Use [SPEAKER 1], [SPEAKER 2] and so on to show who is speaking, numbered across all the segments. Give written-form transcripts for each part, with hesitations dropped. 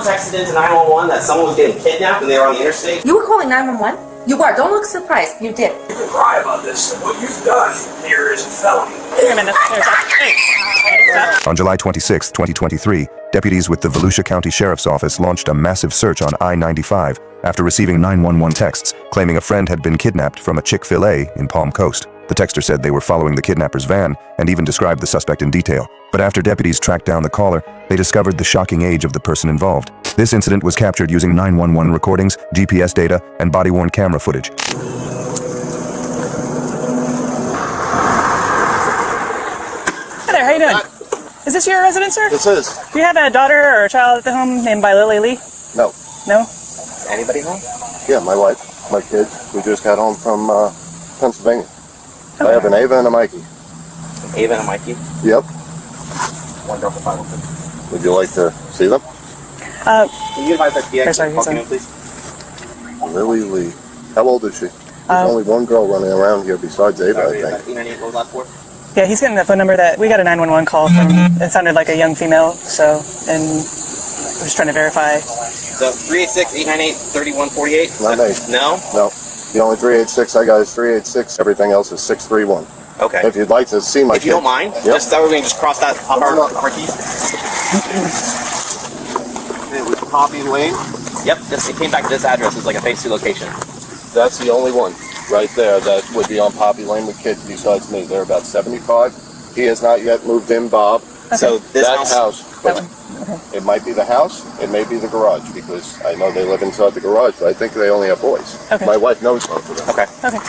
[SPEAKER 1] someone texted into 911 that someone was getting kidnapped and they were on the interstate?
[SPEAKER 2] You were calling 911? You were. Don't look surprised. You did.
[SPEAKER 3] You can cry about this. What you've done here is a felony.
[SPEAKER 4] On July 26, 2023, deputies with the Volusia County Sheriff's Office launched a massive search on I-95 after receiving 911 texts claiming a friend had been kidnapped from a Chick-fil-A in Palm Coast. The texter said they were following the kidnapper's van and even described the suspect in detail. But after deputies tracked down the caller, they discovered the shocking age of the person involved. This incident was captured using 911 recordings, GPS data, and body-worn camera footage.
[SPEAKER 5] Hi there, how you doing? Is this your residence, sir?
[SPEAKER 6] This is.
[SPEAKER 5] Do you have a daughter or a child at the home named by Lily Lee?
[SPEAKER 6] No.
[SPEAKER 5] No?
[SPEAKER 1] Anybody home?
[SPEAKER 6] Yeah, my wife, my kids. We just got home from Pennsylvania.
[SPEAKER 5] Okay.
[SPEAKER 6] I have an Ava and a Mikey.
[SPEAKER 1] Ava and Mikey?
[SPEAKER 6] Yep.
[SPEAKER 1] One girl for 502.
[SPEAKER 6] Would you like to see them?
[SPEAKER 1] Can you advise that PX
[SPEAKER 5] sorry,
[SPEAKER 1] talking
[SPEAKER 5] sorry.
[SPEAKER 1] in, please?
[SPEAKER 6] Lily Lee. How old is she? There's only one girl running around here besides Ava, I think.
[SPEAKER 1] 898, what was that for?
[SPEAKER 5] Yeah, he's getting that phone number that we got a 911 call from. It sounded like a young female, so, and we're just trying to verify.
[SPEAKER 1] So 386-898-3148?
[SPEAKER 6] Not me.
[SPEAKER 1] No?
[SPEAKER 6] No. The only 386 I got is 386. Everything else is 631.
[SPEAKER 1] Okay.
[SPEAKER 6] If you'd like to see my
[SPEAKER 1] If you don't mind,
[SPEAKER 6] Yep.
[SPEAKER 1] just that way we can just cross that off our keys.
[SPEAKER 6] It was Poppy Lane.
[SPEAKER 1] Yep, it came back to this address. It's like a phase 2 location.
[SPEAKER 6] That's the only one right there that would be on Poppy Lane with kids besides me. They're about 75. He has not yet moved in, Bob.
[SPEAKER 1] So this
[SPEAKER 6] That
[SPEAKER 1] house,
[SPEAKER 6] house,
[SPEAKER 5] That
[SPEAKER 6] but
[SPEAKER 5] one. Okay.
[SPEAKER 6] it might be the house, it may be the garage, because I know they live inside the garage, but I think they only have boys.
[SPEAKER 5] Okay.
[SPEAKER 6] My wife knows both of them.
[SPEAKER 1] okay.
[SPEAKER 5] Okay.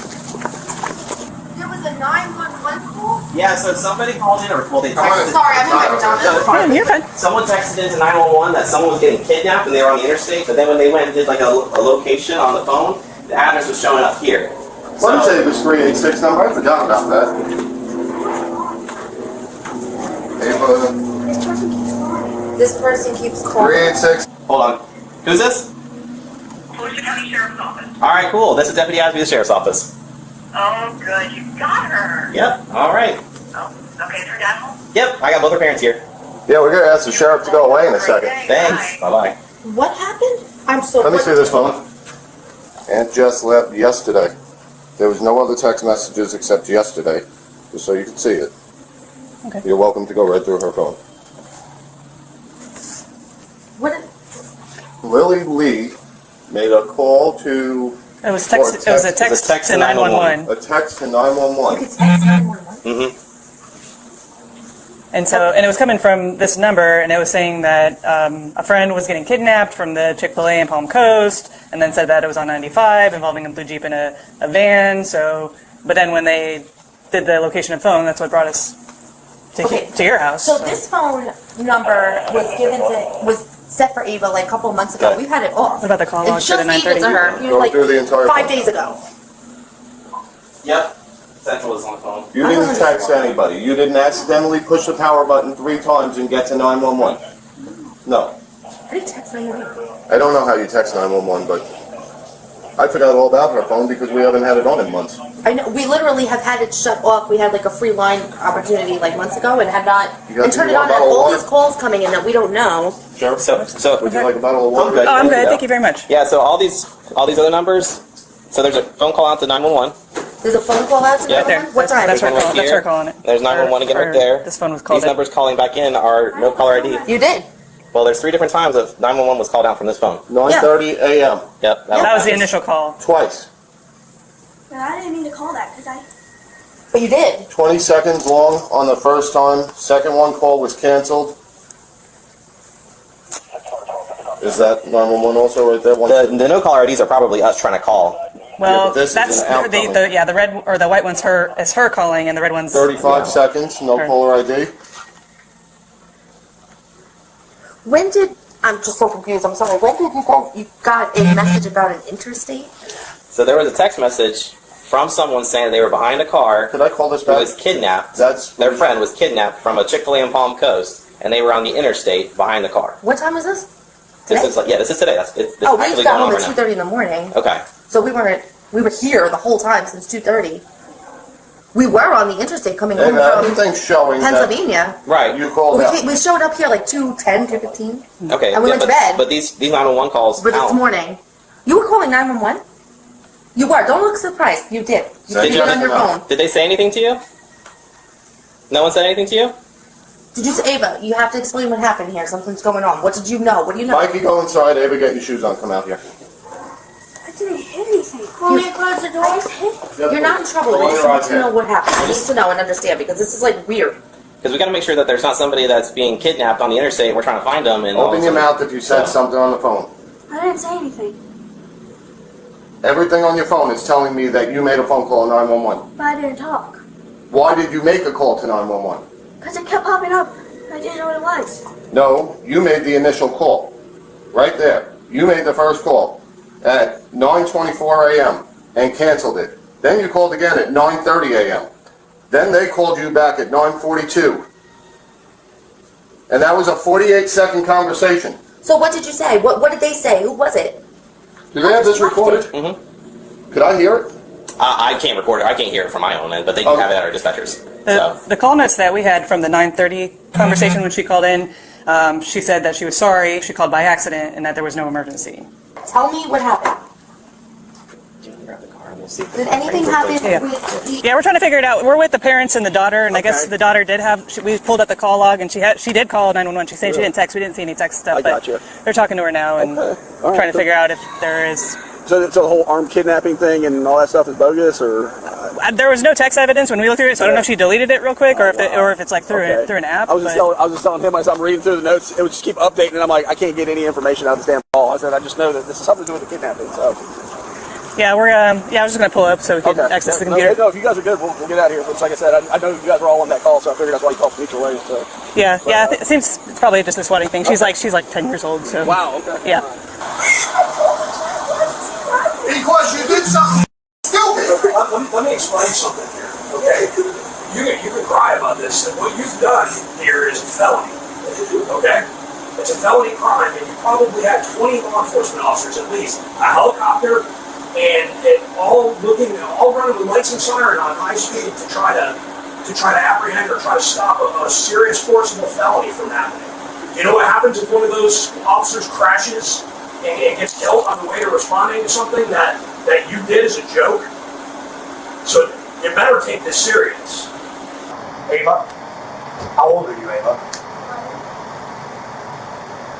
[SPEAKER 2] There was a 911 call?
[SPEAKER 1] Yeah, so somebody called in, or well, they texted.
[SPEAKER 2] Sorry, I'm not
[SPEAKER 1] No,
[SPEAKER 2] done.
[SPEAKER 1] it's fine.
[SPEAKER 5] You're fine.
[SPEAKER 1] Someone texted into 911 that someone was getting kidnapped and they were on the interstate, but then when they went and did like a location on the phone, the address was showing up here.
[SPEAKER 6] What did you say it was 386 number? I forgot about that. Ava,
[SPEAKER 2] This person keeps calling.
[SPEAKER 6] 386.
[SPEAKER 1] Hold on. Who's this?
[SPEAKER 7] Volusia County Sheriff's Office.
[SPEAKER 1] Alright, cool. This is Deputy Asby, the Sheriff's Office.
[SPEAKER 7] Oh, good. You got her.
[SPEAKER 1] Yep, alright.
[SPEAKER 7] Oh, okay. Is her dad home?
[SPEAKER 1] Yep, I got both her parents here.
[SPEAKER 6] Yeah, we're going to ask the sheriff to go away in a second.
[SPEAKER 1] Thanks. Bye-bye.
[SPEAKER 2] What happened? I'm so.
[SPEAKER 6] Let me see this phone. Aunt Jess left yesterday. There was no other text messages except yesterday, just so you could see it.
[SPEAKER 5] Okay.
[SPEAKER 6] You're welcome to go right through her phone.
[SPEAKER 2] What?
[SPEAKER 6] Lily Lee made a call to
[SPEAKER 5] It was text. It was a text to 911.
[SPEAKER 6] a text to
[SPEAKER 2] You
[SPEAKER 6] 911.
[SPEAKER 2] could text 911.
[SPEAKER 1] Mm-hmm.
[SPEAKER 5] And so, and it was coming from this number, and it was saying that a friend was getting kidnapped from the Chick-fil-A in Palm Coast, and then said that it was on 95, involving a blue Jeep in a van. So, but then when they did the location of phone, that's what brought us to,
[SPEAKER 2] Okay.
[SPEAKER 5] to your house.
[SPEAKER 2] So this phone number was set for Ava like a couple of months ago.
[SPEAKER 1] Okay.
[SPEAKER 2] We've had it off.
[SPEAKER 5] What about the call
[SPEAKER 2] It
[SPEAKER 5] log
[SPEAKER 2] just
[SPEAKER 5] at
[SPEAKER 2] gave it to
[SPEAKER 5] 9:30?
[SPEAKER 2] her,
[SPEAKER 6] Go
[SPEAKER 2] like
[SPEAKER 6] through the entire
[SPEAKER 2] 5
[SPEAKER 6] phone.
[SPEAKER 2] days ago.
[SPEAKER 1] Yep. Central is on the phone.
[SPEAKER 6] You didn't text anybody. You didn't accidentally push the power button 3 times and get to 911. No.
[SPEAKER 2] I didn't text 911.
[SPEAKER 6] I don't know how you text 911, but I forgot all about her phone because we haven't had it on in months.
[SPEAKER 2] I know, we literally have had it shut off. We had like a free line opportunity like months ago and had not,
[SPEAKER 6] You got
[SPEAKER 2] and turned it
[SPEAKER 6] you
[SPEAKER 2] on
[SPEAKER 6] want a
[SPEAKER 2] and
[SPEAKER 6] bottle of
[SPEAKER 2] all
[SPEAKER 6] water?
[SPEAKER 2] these calls coming in that we don't know.
[SPEAKER 6] Sheriff,
[SPEAKER 1] So
[SPEAKER 6] would you like a bottle of
[SPEAKER 1] I'm
[SPEAKER 6] water?
[SPEAKER 1] good.
[SPEAKER 5] Oh, I'm good.
[SPEAKER 1] Yeah.
[SPEAKER 5] Thank you very much.
[SPEAKER 1] Yeah, so all these other numbers. So there's a phone call out to 911.
[SPEAKER 2] There's a phone call out to
[SPEAKER 1] Yeah.
[SPEAKER 2] 911? What time?
[SPEAKER 5] That's her
[SPEAKER 1] There's one
[SPEAKER 5] call.
[SPEAKER 1] right
[SPEAKER 5] That's
[SPEAKER 1] here.
[SPEAKER 5] her calling it.
[SPEAKER 1] There's 911 again
[SPEAKER 5] Or
[SPEAKER 1] right there.
[SPEAKER 5] This phone was called.
[SPEAKER 1] These numbers calling back in are no caller ID.
[SPEAKER 2] You did.
[SPEAKER 1] Well, there's 3 different times that 911 was called out from this phone.
[SPEAKER 6] 9:30 a.m.
[SPEAKER 1] Yep.
[SPEAKER 5] That was the initial call.
[SPEAKER 6] Twice.
[SPEAKER 8] I didn't mean to call that because I.
[SPEAKER 2] But you did.
[SPEAKER 6] 20 seconds long on the first time. Second one call was canceled. Is that 911 also right there?
[SPEAKER 1] The no caller IDs are probably us trying to call.
[SPEAKER 5] Well,
[SPEAKER 6] but this is
[SPEAKER 5] that's
[SPEAKER 6] an outgoing.
[SPEAKER 5] the red or the white one's her calling, and the red one's
[SPEAKER 6] 35 seconds, no
[SPEAKER 5] Sure.
[SPEAKER 6] caller ID.
[SPEAKER 2] When did, I'm just so confused, I'm sorry. When did you got a message about an interstate?
[SPEAKER 1] So there was a text message from someone saying they were behind a car
[SPEAKER 6] Could I call this
[SPEAKER 1] who
[SPEAKER 6] back?
[SPEAKER 1] was kidnapped.
[SPEAKER 6] That's
[SPEAKER 1] Their friend was kidnapped from a Chick-fil-A in Palm Coast, and they were on the interstate behind the car.
[SPEAKER 2] What time was this?
[SPEAKER 1] This
[SPEAKER 2] Today?
[SPEAKER 1] is like, yeah, this is today. This
[SPEAKER 2] Oh, we
[SPEAKER 1] actually
[SPEAKER 2] got
[SPEAKER 1] going on
[SPEAKER 2] home
[SPEAKER 1] right
[SPEAKER 2] at
[SPEAKER 1] now.
[SPEAKER 2] 2:30 in the morning.
[SPEAKER 1] Okay.
[SPEAKER 2] So we were here the whole time since 2:30. We were on the interstate coming home
[SPEAKER 6] Ava,
[SPEAKER 2] from
[SPEAKER 6] everything's showing that
[SPEAKER 2] Pennsylvania.
[SPEAKER 1] Right.
[SPEAKER 6] you called out.
[SPEAKER 2] We showed up here like 2:10, 2:15.
[SPEAKER 1] Okay.
[SPEAKER 2] And we went to
[SPEAKER 1] but,
[SPEAKER 2] bed.
[SPEAKER 1] But these 911 calls
[SPEAKER 2] But this
[SPEAKER 1] count.
[SPEAKER 2] morning, you were calling 911? You were. Don't look surprised. You did. You
[SPEAKER 6] Did
[SPEAKER 2] did
[SPEAKER 6] you?
[SPEAKER 2] it on your phone.
[SPEAKER 1] Did they say anything to you? No one said anything to you?
[SPEAKER 2] Did you say, Ava, you have to explain what happened here. Something's going on. What did you know? What do you know?
[SPEAKER 6] Mikey, go inside. Ava, get your shoes on. Come out here.
[SPEAKER 8] I didn't hit anything. Want me to close the door?
[SPEAKER 2] You're not in trouble. I just need to know what happened. I need to know and understand because this is like weird.
[SPEAKER 1] Because we got to make sure that there's not somebody that's being kidnapped on the interstate. And we're trying to find them. And all
[SPEAKER 6] Open
[SPEAKER 1] of a
[SPEAKER 6] your
[SPEAKER 1] sudden-
[SPEAKER 6] mouth if you said something on the phone.
[SPEAKER 8] I didn't say anything.
[SPEAKER 6] Everything on your phone is telling me that you made a phone call to 911.
[SPEAKER 8] But I didn't talk.
[SPEAKER 6] Why did you make a call to 911?
[SPEAKER 8] Because it kept popping up. I didn't know what it was.
[SPEAKER 6] No, you made the initial call. Right there. You made the first call at 9:24 a.m. and canceled it. Then you called again at 9:30 a.m. Then they called you back at 9:42. And that was a 48-second conversation.
[SPEAKER 2] So what did you say? What did they say? Who was it?
[SPEAKER 6] Do they have this recorded?
[SPEAKER 1] Mhm.
[SPEAKER 6] Could I hear it?
[SPEAKER 1] I can't record it. I can't hear it from my own end, but they can have it at our dispatchers.
[SPEAKER 5] The call notes that we had from the 9:30 conversation when she called in, she said that she was sorry, she called by accident, and that there was no emergency.
[SPEAKER 2] Tell me what happened. Did anything happen
[SPEAKER 5] Yeah.
[SPEAKER 2] with the...
[SPEAKER 5] Yeah, we're trying to figure it out. We're with the parents and the daughter, and I guess the daughter did have. We pulled up the call log, and she did call 911. She's saying she didn't text. We didn't see any text stuff,
[SPEAKER 9] I
[SPEAKER 5] but
[SPEAKER 9] gotcha.
[SPEAKER 5] they're talking to her now and trying to figure out if there is.
[SPEAKER 9] So the whole armed kidnapping thing and all that stuff is bogus, or
[SPEAKER 5] There was no text evidence when we looked through it, so I don't know if she deleted it real quick or if it's like through
[SPEAKER 9] Okay.
[SPEAKER 5] through an app.
[SPEAKER 9] I was just telling him as I'm reading through the notes, it would just keep updating, and I'm like, I can't get any information out of this damn call. I said, I just know that this is something to do with the kidnapping. So
[SPEAKER 5] yeah, we're I was just gonna pull up so we could access the computer.
[SPEAKER 9] No, if you guys are good, we'll get out of here. But like I said, I know you guys were all on that call, so I figured that's why you called from mutual ways. So
[SPEAKER 5] Yeah, it seems it's probably just a swatting thing. She's like 10 years old, so
[SPEAKER 9] wow, okay.
[SPEAKER 5] yeah.
[SPEAKER 3] Because you did something stupid. Let me explain something here, okay? You can cry about this, and what you've done here is a felony, okay? It's a felony crime, and you probably had 20 law enforcement officers at least, a helicopter, and all running with lights and siren on high speed to try to apprehend or try to stop a serious forcible felony from happening. You know what happens if one of those officers crashes and gets killed on the way to responding to something that you did as a joke? So you better take this serious. Ava, how old are you, Ava?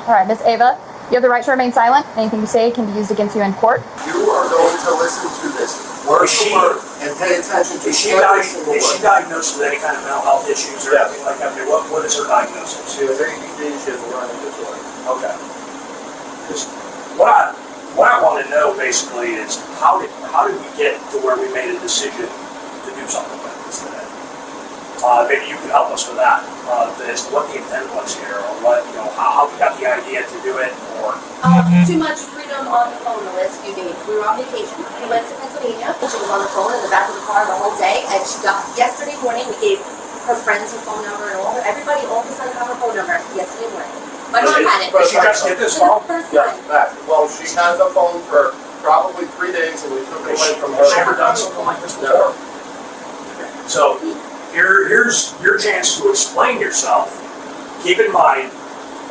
[SPEAKER 10] All right, Miss Ava, you have the right to remain silent. Anything you say can be used against you in court.
[SPEAKER 6] You are going to listen to this word for word and pay attention to
[SPEAKER 3] Is she
[SPEAKER 6] every single
[SPEAKER 3] diagnosed with any kind of mental health issues or anything like that? What is her diagnosis?
[SPEAKER 6] She has ADD, she has a learning disorder.
[SPEAKER 3] Okay. 'Cause what I want to know basically is how did we get to where we made a decision to do something like this today? Maybe you can help us with that, as to what the intent was here, or what, how we got the idea to do it, or...
[SPEAKER 2] Too much freedom on the phone the last few days. We were on vacation. We went to Pennsylvania. She was on the phone in the back of the car the whole day. And she got, yesterday morning, we gave her friends her phone number and everybody all of a sudden had her phone number yesterday morning. My mom had it.
[SPEAKER 3] But she just did this
[SPEAKER 2] For
[SPEAKER 3] phone?
[SPEAKER 2] the first
[SPEAKER 6] Yes,
[SPEAKER 2] time.
[SPEAKER 6] that. Well, she had the phone for probably 3 days and we took it away from her.
[SPEAKER 3] Has she ever done something like this before? So, here's your chance to explain yourself. Keep in mind,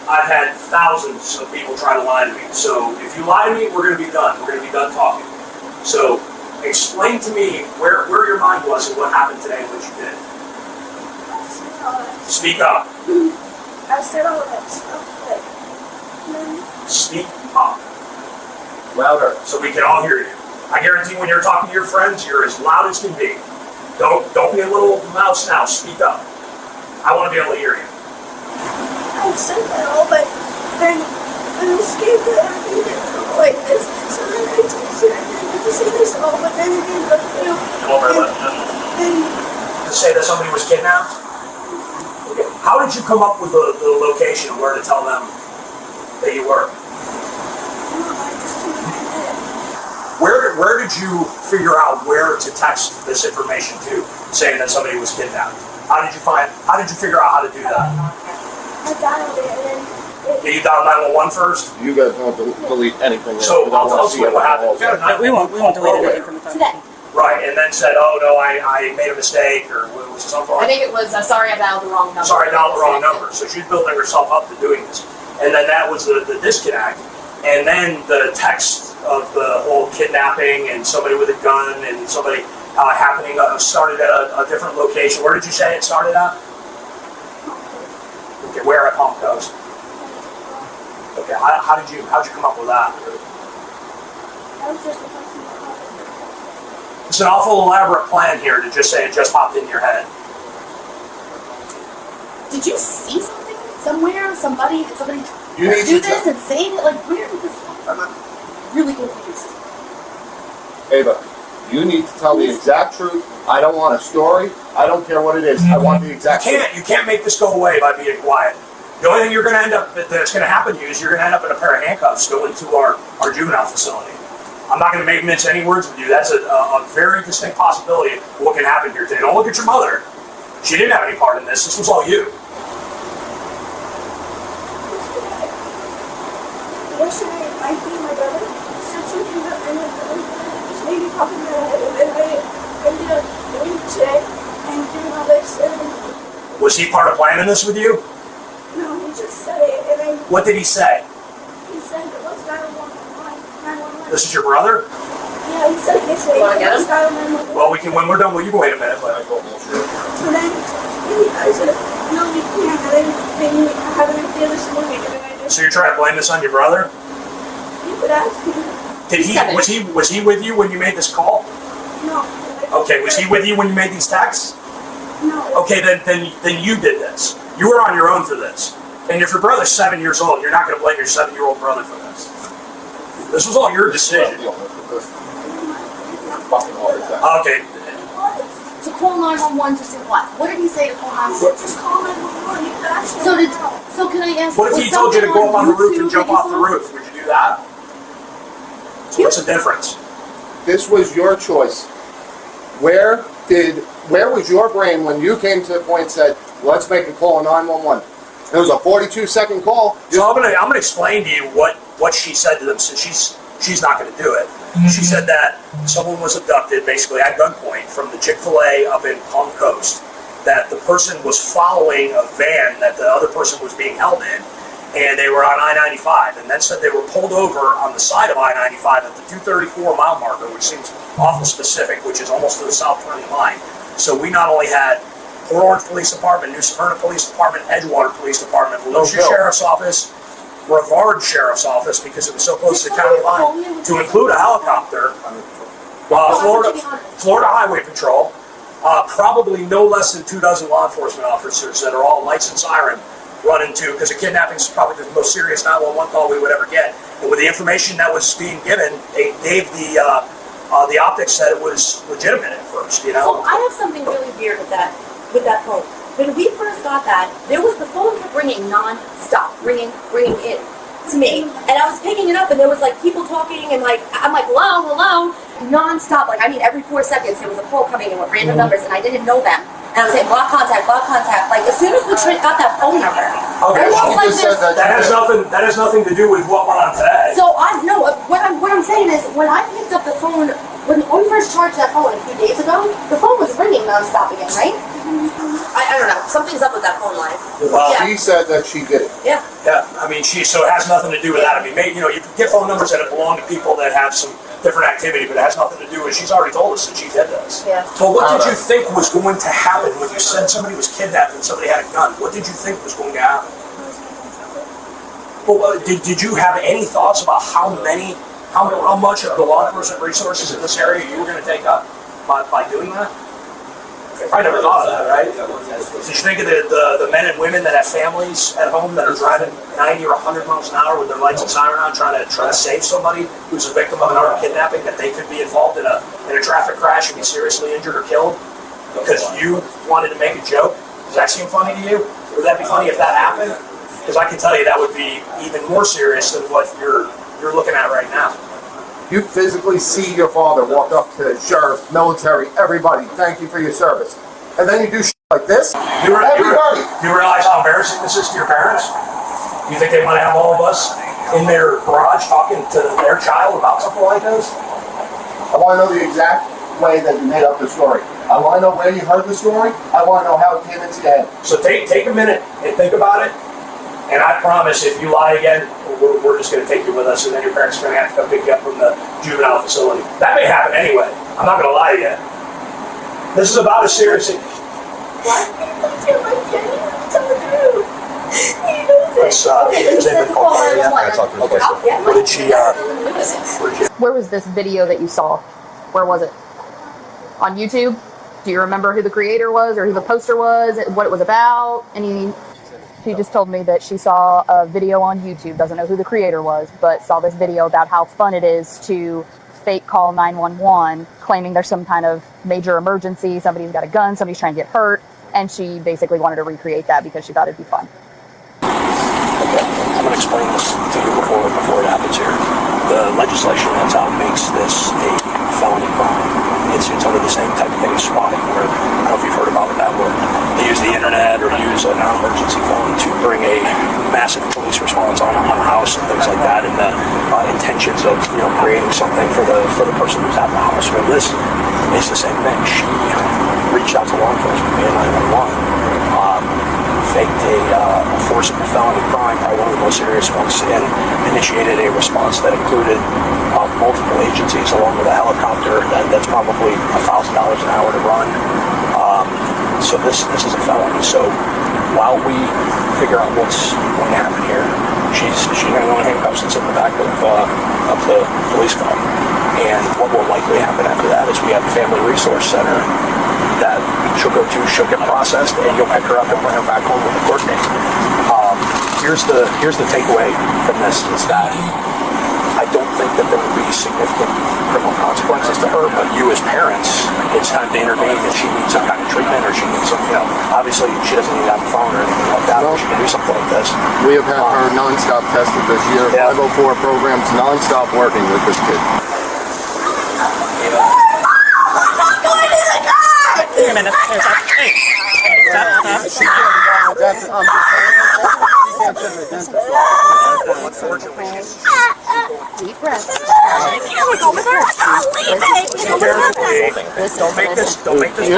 [SPEAKER 3] I've had thousands of people try to lie to me. So if you lie to me, we're going to be done. We're going to be done talking. So explain to me where your mind was and what happened today and what you did. Speak up.
[SPEAKER 8] I said all that stuff,
[SPEAKER 3] Speak up.
[SPEAKER 6] Louder.
[SPEAKER 3] So we can all hear you. I guarantee when you're talking to your friends, you're as loud as can be. Don't be a little mouse now. Speak up. I want to be able to hear you.
[SPEAKER 8] I said that all, but then I was scared that I did it like this. So then I texted her and to say this all, but then again,
[SPEAKER 3] To say that somebody was kidnapped? Okay. How did you come up with the location and where to tell them that you were? Where did you figure out where to text this information to, saying that somebody was kidnapped? How did you figure out how to do that?
[SPEAKER 8] I dialed it and then
[SPEAKER 3] Did you dial 911 first?
[SPEAKER 6] You guys won't delete anything.
[SPEAKER 3] So I'll tell us what happened.
[SPEAKER 5] We won't delete anything from the phone.
[SPEAKER 2] Today.
[SPEAKER 3] Right, and then said, oh no, I made a mistake, or was it something
[SPEAKER 2] I
[SPEAKER 3] like
[SPEAKER 2] think it was, sorry, I dialed the wrong number.
[SPEAKER 3] sorry, dialed the wrong number. So she's building herself up to doing this. And then that was the disconnect. And then the text of the whole kidnapping and somebody with a gun and somebody happening started at a different location. Where did you say it started at? Okay, where at Palm Coast? Okay, how'd you come up with that?
[SPEAKER 8] That was just a person.
[SPEAKER 3] It's an awful elaborate plan here to just say it just popped in your head.
[SPEAKER 2] Did you see something somewhere? Somebody
[SPEAKER 6] You need
[SPEAKER 2] do
[SPEAKER 6] to
[SPEAKER 2] this and say it? Like, where did this come from? I'm really confused.
[SPEAKER 6] Ava, you need to tell the exact truth. I don't want a story. I don't care what it is. I want the exact truth.
[SPEAKER 3] You can't make this go away by being quiet. The only thing you're going to end up that's going to happen to you is you're going to end up in a pair of handcuffs going to our juvenile facility. I'm not going to mince any words with you. That's a very distinct possibility of what can happen here today. Don't look at your mother. She didn't have any part in this. This was all you.
[SPEAKER 8] Yesterday, I beat my brother, said something that my brother just made me pop in my head, and then I ended up going today and doing all this, and
[SPEAKER 3] Was he part of planning this with you?
[SPEAKER 8] no, he just said it, and I,
[SPEAKER 3] What did he say?
[SPEAKER 8] he said, let's dial 911.
[SPEAKER 3] This is your brother?
[SPEAKER 8] Yeah, he said it yesterday,
[SPEAKER 2] You wanna get
[SPEAKER 8] let's
[SPEAKER 2] him?
[SPEAKER 8] dial 911.
[SPEAKER 3] Well, when we're done, well, you can wait a minute. But
[SPEAKER 8] And then I said, no, we can't, and then I have an idea this morning, and then I just,
[SPEAKER 3] so you're trying to blame this on your brother?
[SPEAKER 8] you could ask him,
[SPEAKER 3] Did he? Was he with you when you made this call?
[SPEAKER 8] no.
[SPEAKER 3] Okay. Was he with you when you made these texts?
[SPEAKER 8] No.
[SPEAKER 3] Okay, then you did this. You were on your own for this. And if your brother's 7 years old, you're not going to blame your 7-year-old brother for this. This was all your decision. Okay.
[SPEAKER 2] To call 911 to say what? What did he say to call 911?
[SPEAKER 8] Just call 911, you could ask him.
[SPEAKER 2] So can I ask?
[SPEAKER 3] What if
[SPEAKER 2] was
[SPEAKER 3] he told you to
[SPEAKER 2] something
[SPEAKER 3] go up on the roof
[SPEAKER 2] YouTube
[SPEAKER 3] and jump
[SPEAKER 2] that you
[SPEAKER 3] off the
[SPEAKER 2] saw?
[SPEAKER 3] roof? Would you do that? So what's the difference?
[SPEAKER 6] This was your choice. Where was your brain when you came to the point and said, let's make a call 911? It was a 42-second call.
[SPEAKER 3] So I'm gonna explain to you what she said to them, since she's not gonna do it. She said that someone was abducted, basically at gunpoint, from the Chick-fil-A up in Palm Coast. That the person was following a van that the other person was being held in, and they were on I-95, and then said they were pulled over on the side of I-95 at the 234 mile marker, which seems awful specific, which is almost to the south turning line. So we not only had Port Orange Police Department, New Smyrna Police Department, Edgewater Police Department, Volusia Sheriff's Office, Brevard Sheriff's Office, because it was so close to the county line, to include a helicopter, Florida Highway Patrol, probably no less than 24 law enforcement officers that are all lights and siren run into, because a kidnapping is probably the most serious 911 call we would ever get. And with the information that was being given, they gave the optics that it was legitimate at first, you know?
[SPEAKER 2] So I have something really weird with that phone. When we first got that, the phone kept ringing non-stop, ringing in to me. And I was picking it up and there was like people talking and like, I'm like, hello, non-stop. Like, I mean, every 4 seconds there was a call coming in with random numbers and I didn't know them. And I was saying, block contact. Like, as soon as we got that phone number,
[SPEAKER 3] Okay,
[SPEAKER 2] it was
[SPEAKER 3] well,
[SPEAKER 2] like this.
[SPEAKER 3] that has nothing to do with what went on today.
[SPEAKER 2] So what I'm saying is, when I picked up the phone, when we first charged that phone a few days ago, the phone was ringing non-stop again, right? I don't know. Something's up with that phone line.
[SPEAKER 3] Well,
[SPEAKER 6] She said that she did it.
[SPEAKER 2] Yeah.
[SPEAKER 3] Yeah, I mean, so it has nothing to do with that. I mean, maybe, you can get phone numbers that belong to people that have some different activity, but it has nothing to do with, she's already told us that she did this.
[SPEAKER 2] Yeah.
[SPEAKER 3] But what did you think was going to happen when you said somebody was kidnapped and somebody had a gun? What did you think was going to happen? Well, did you have any thoughts about how much of the law enforcement resources in this area you were going to take up by doing that? I never thought of that, right? Did you think of the men and women that have families at home that are driving 90 or 100 miles an hour with their lights and siren on, trying to save somebody who's a victim of an armed kidnapping, that they could be involved in a traffic crash and be seriously injured or killed because you wanted to make a joke? Does that seem funny to you? Would that be funny if that happened? Because I can tell you that would be even more serious than what you're looking at right now.
[SPEAKER 6] You physically see your father walk up to sheriff, military, everybody, thank you for your service. And then you do shit like this?
[SPEAKER 3] You
[SPEAKER 6] Everybody!
[SPEAKER 3] realize how embarrassing this is to your parents? You think they want to have all of us in their garage talking to their child about something like this?
[SPEAKER 6] I want to know the exact way that you made up the story. I want to know where you heard the story. I want to know how it came into your head.
[SPEAKER 3] So take a minute and think about it. And I promise if you lie again, we're just going to take you with us, and then your parents are going to have to come pick you up from the juvenile facility. That may happen anyway. I'm not going to lie to you. This is about as serious as... Let's, what did she,
[SPEAKER 10] Where was this video that you saw? Where was it? On YouTube? Do you remember who the creator was or who the poster was? What it was about? She just told me that she saw a video on YouTube, doesn't know who the creator was, but saw this video about how fun it is to fake call 911, claiming there's some kind of major emergency, somebody's got a gun, somebody's trying to get hurt, and she basically wanted to recreate that because she thought it'd be fun.
[SPEAKER 3] I'm going to explain this to you before it happens here. The legislation that's out makes this a felony crime. It's under the same type of thing as swatting, where I don't know if you've heard about that, where they use the internet or use a non-emergency phone to bring a massive police response on a house and things like that, and the intentions of creating something for the person who's at the house. Well, this is the same thing. She reached out to law enforcement via 911. Faked a forcible felony crime, probably one of the most serious ones, and initiated a response that included multiple agencies along with a helicopter that's probably $1,000 an hour to run. So this is a felony. So while we figure out what's going to happen here, she's going to go in handcuffs and sit in the back of the police car. And what will likely happen after that is we have a family resource center that she'll go to, she'll get processed, and you'll pick her up and bring her back home with a court date. Here's the takeaway from this is that I don't think that there will be significant criminal consequences to her, but you as parents, it's time to intervene if she needs some kind of treatment or she needs some, obviously she doesn't need to have a phone or anything like that, but she can do something like this.
[SPEAKER 6] We have had her non-stop tested this year.
[SPEAKER 3] Yeah.
[SPEAKER 6] 504 programs non-stop working with this kid.
[SPEAKER 5] Wait a minute. Hey, stop.
[SPEAKER 10] Deep breaths.
[SPEAKER 3] Don't make this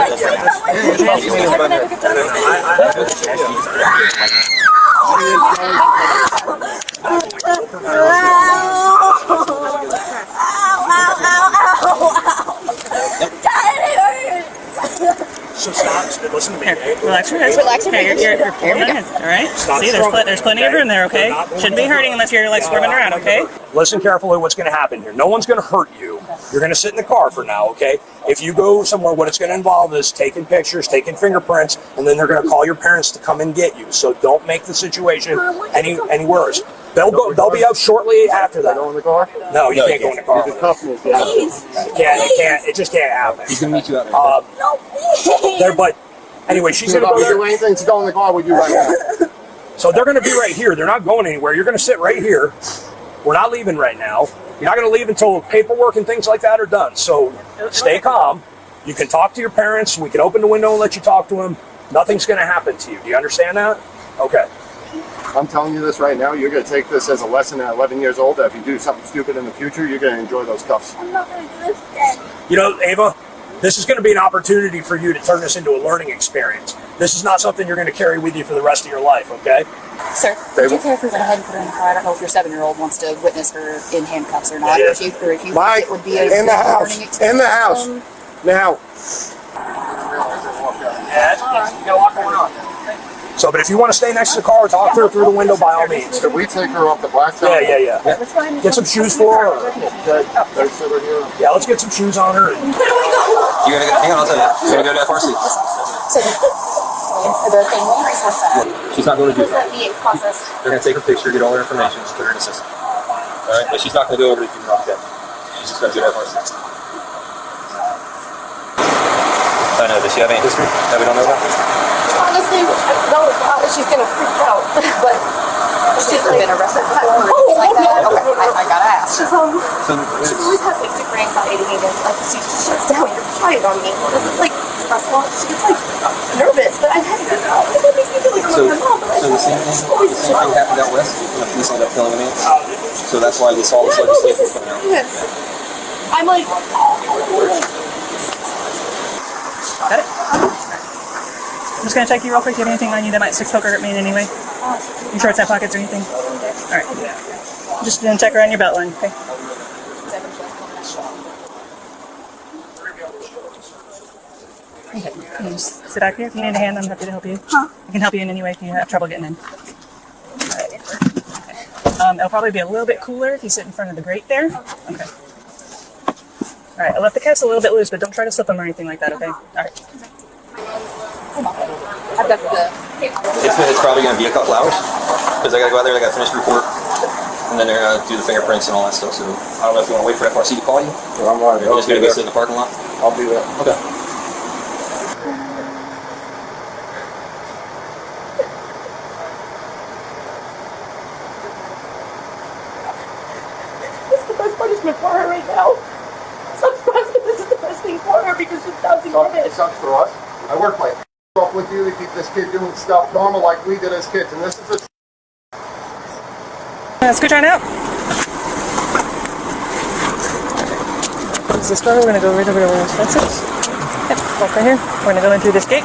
[SPEAKER 3] So stop. Listen to me.
[SPEAKER 5] Relax your head.
[SPEAKER 10] Relax your fingers.
[SPEAKER 5] You're all right? See, there's plenty of room there, okay? Shouldn't be hurting unless you're like squirming around, okay?
[SPEAKER 3] Listen carefully what's going to happen here. No one's going to hurt you. You're going to sit in the car for now, okay? If you go somewhere, what it's going to involve is taking pictures, taking fingerprints, and then they're going to call your parents to come and get you. So don't make the situation any worse. They'll be out shortly after that.
[SPEAKER 6] Go in the car?
[SPEAKER 3] No, you can't go in the car.
[SPEAKER 6] You can cuff me if you have to.
[SPEAKER 3] It just can't happen.
[SPEAKER 9] He's gonna meet you out there.
[SPEAKER 3] But anyway, she's
[SPEAKER 6] If
[SPEAKER 3] going to
[SPEAKER 6] you
[SPEAKER 3] go there.
[SPEAKER 6] do anything to go in the car with you right now.
[SPEAKER 3] So they're going to be right here. They're not going anywhere. You're going to sit right here. We're not leaving right now. You're not going to leave until paperwork and things like that are done. So stay calm. You can talk to your parents. We can open the window and let you talk to them. Nothing's going to happen to you. Do you understand that? Okay.
[SPEAKER 6] I'm telling you this right now. You're going to take this as a lesson at 11 years old that if you do something stupid in the future, you're going to enjoy those cuffs.
[SPEAKER 8] I'm not gonna do this again.
[SPEAKER 3] You know, Ava, this is going to be an opportunity for you to turn this into a learning experience. This is not something you're going to carry with you for the rest of your life, okay?
[SPEAKER 11] Sir, would you care if we went ahead and put her in the car? I don't know if your 7-year-old wants to witness her in handcuffs or not, or if you think
[SPEAKER 6] Mike,
[SPEAKER 11] it would be a
[SPEAKER 6] in the house.
[SPEAKER 11] learning experience.
[SPEAKER 6] In the house. Now.
[SPEAKER 3] Yeah, you got a lot going on. So, but if you want to stay next to the car, talk to her through the window by all means.
[SPEAKER 6] Can we take her up the blacktop?
[SPEAKER 3] Yeah. Get some shoes for her. Yeah, let's get some shoes on her.
[SPEAKER 9] You're gonna go, hang on, I'll tell you. You're gonna go to FRC.
[SPEAKER 11] So, the family resource center.
[SPEAKER 9] She's not going to do
[SPEAKER 2] Does that
[SPEAKER 9] that.
[SPEAKER 2] be a process?
[SPEAKER 9] They're gonna take her picture, get all her information, put her in the system. Alright, but she's not gonna go over to the juvenile yet. She's just gonna go to FRC. I know, does she have any history that we don't know about?
[SPEAKER 2] Honestly, no, she's gonna freak out, but
[SPEAKER 11] She's been arrested before, or like that? Okay, I gotta ask.
[SPEAKER 2] she always has like super anxiety and it's like she just shuts down and gets quiet on me. It's like stressful. She gets like nervous, but I've had to get out. It makes me feel like I'm my mom, but
[SPEAKER 9] So the same thing happened out west when the police ended up killing a man. So that's why all this legislation is coming out.
[SPEAKER 2] I'm like,
[SPEAKER 5] Got it? I'm just gonna check you real quick. Do you have anything on you that might stick, poke, or hurt me in any way? Any shorts, side pockets, or anything? All right. Just gonna check around your belt line, okay? Okay. You just sit back here. If you need a hand, I'm happy to help you. I can help you in any way if you have trouble getting in. All right. Okay. It'll probably be a little bit cooler if you sit in front of the grate there. Okay. All right. I left the cuffs a little bit loose, but don't try to slip them or anything like that. Okay. All right.
[SPEAKER 11] I've got the.
[SPEAKER 9] It's probably going to be a couple hours because I got to go out there. I got to finish the report, and then they're going to do the fingerprints and all that stuff. So I don't know if you want to wait for FRC to call you.
[SPEAKER 6] I'm already.
[SPEAKER 9] You're just going to go sit in the parking lot.
[SPEAKER 6] I'll be there.
[SPEAKER 9] Okay.
[SPEAKER 8] This is the best punishment for her right now. So I'm surprised that this is the best thing for her because she's bouncing on
[SPEAKER 6] It
[SPEAKER 8] it.
[SPEAKER 6] sucks for us. I work my off with you to keep this kid doing stuff normal like we did as kids, and this is a
[SPEAKER 5] Scooch on out. This is this door. We're gonna go right over to where that's it. Yep, walk right here. We're gonna go in through this gate.